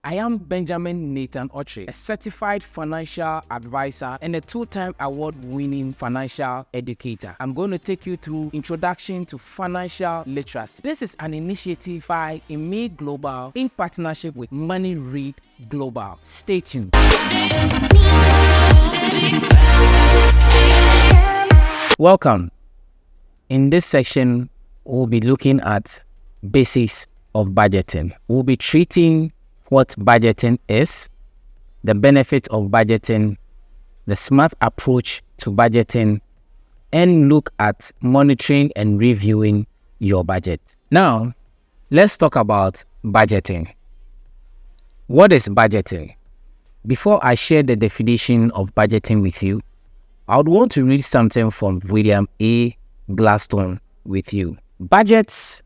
I am Benjamin Nathan Oche, a certified financial advisor and a two-time award-winning financial educator. I'm going to take you through Introduction to Financial Literacy. This is an initiative by INME Global in partnership with Money Read Global. Stay tuned. Welcome. In this section, we'll be looking at basics of budgeting. We'll be treating what budgeting is, the benefits of budgeting, the smart approach to budgeting, and look at monitoring and reviewing your budget. Now, let's talk about budgeting. What is budgeting? Before I share the definition of budgeting with you, I would want to read something from William A. Gladstone with you. Budgets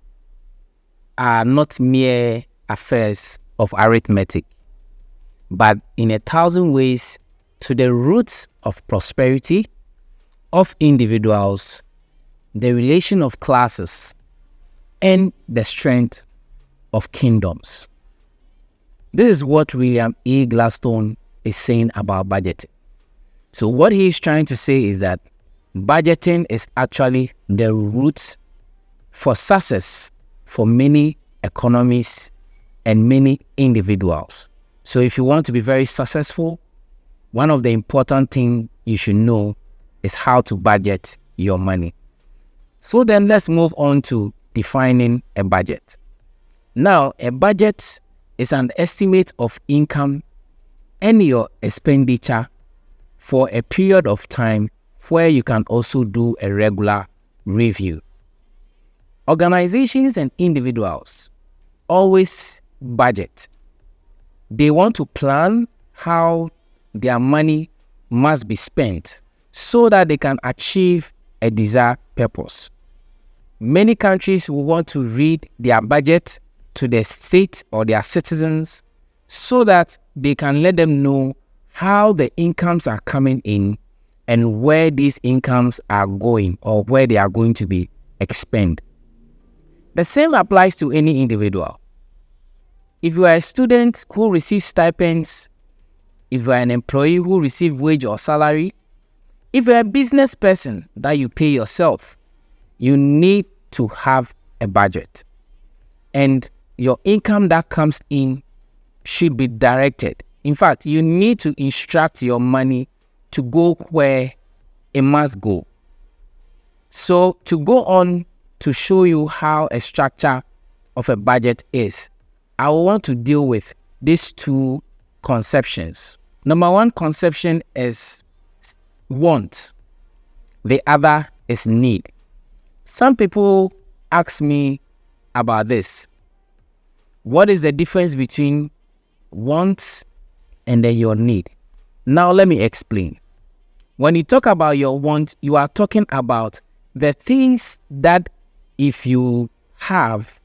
are not mere affairs of arithmetic, but in 1,000 ways to the roots of prosperity of individuals, the relation of classes, and the strength of kingdoms. This is what William A. Gladstone is saying about budgeting. So what he is trying to say is that budgeting is actually the root for success for many economies and many individuals. So if you want to be very successful, one of the important things you should know is how to budget your money. So then let's move on to defining a budget. Now, a budget is an estimate of income and your expenditure for a period of time where you can also do a regular review. Organizations and individuals always budget. They want to plan how their money must be spent so that they can achieve a desired purpose. Many countries will want to read their budget to the state or their citizens so that they can let them know how the incomes are coming in and where these incomes are going or where they are going to be expended. The same applies to any individual. If you are a student who receives stipends, if you are an employee who receives wage or salary, if you are a business person that you pay yourself, you need to have a budget. And your income that comes in should be directed. In fact, you need to instruct your money to go where it must go. So to go on to show you how a structure of a budget is, I want to deal with these two conceptions. Number one conception is want. The other is need. Some people ask me about this. What is the difference between wants and then your need? Now let me explain. When you talk about your want, you are talking about the things that if you have,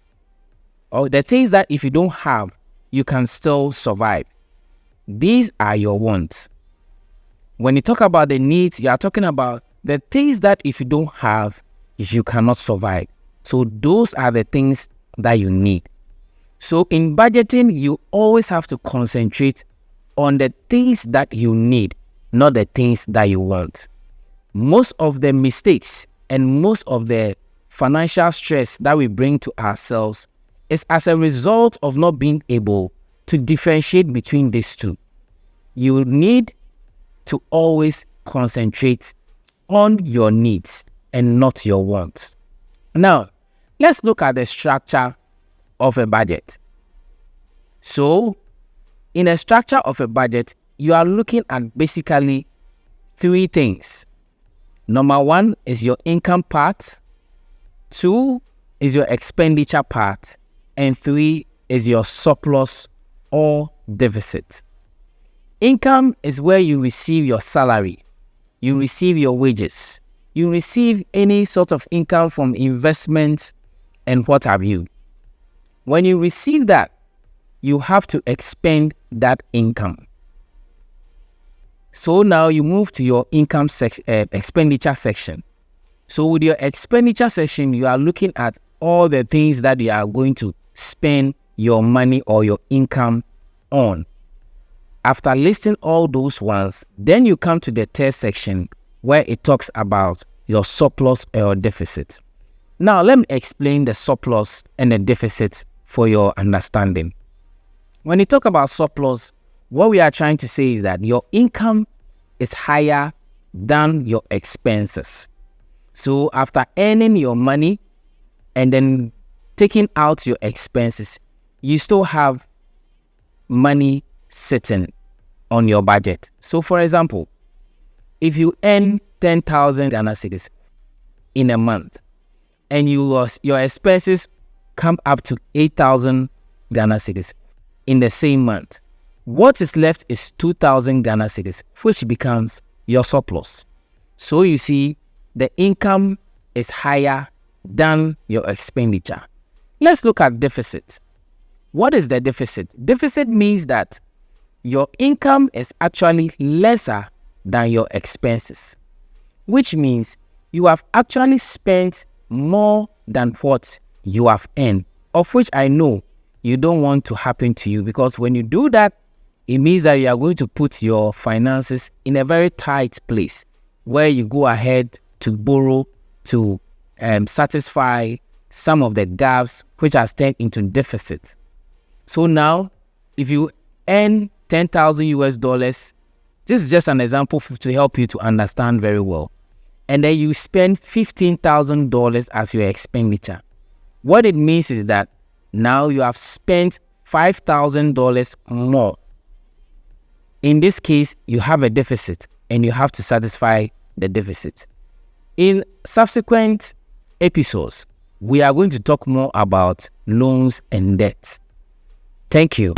or the things that if you don't have, you can still survive. These are your wants. When you talk about the needs, you are talking about the things that if you don't have, you cannot survive. So those are the things that you need. So in budgeting, you always have to concentrate on the things that you need, not the things that you want. Most of the mistakes and most of the financial stress that we bring to ourselves is as a result of not being able to differentiate between these two. You need to always concentrate on your needs and not your wants. Now, let's look at the structure of a budget. So, in a structure of a budget, you are looking at basically three things. Number one is your income part. Two is your expenditure part. And three is your surplus or deficit. Income is where you receive your salary, you receive your wages, you receive any sort of income from investments and what have you. When you receive that, you have to expend that income. So now you move to your expenditure section. So with your expenditure section, you are looking at all the things that you are going to spend your money or your income on. After listing all those ones, then you come to the third section where it talks about your surplus or deficit. Now, let me explain the surplus and the deficit for your understanding. When you talk about surplus, what we are trying to say is that your income is higher than your expenses. So after earning your money and then taking out your expenses, you still have money sitting on your budget. So for example, if you earn 10,000 Ghana cedis in a month and your expenses come up to 8,000 Ghana cedis in the same month, what is left is 2,000 Ghana cedis, which becomes your surplus. So you see, the income is higher than your expenditure. Let's look at deficit. What is the deficit? Deficit means that your income is actually lesser than your expenses, which means you have actually spent more than what you have earned, of which I know you don't want to happen to you, because when you do that, it means that you are going to put your finances in a very tight place where you go ahead to borrow to satisfy some of the gaps which has turned into deficit. So now, if you earn 10,000 US dollars, this is just an example to help you to understand very well, and then you spend $15,000 as your expenditure. What it means is that now you have spent $5,000 more. In this case, you have a deficit and you have to satisfy the deficit. In subsequent episodes, we are going to talk more about loans and debts. Thank you.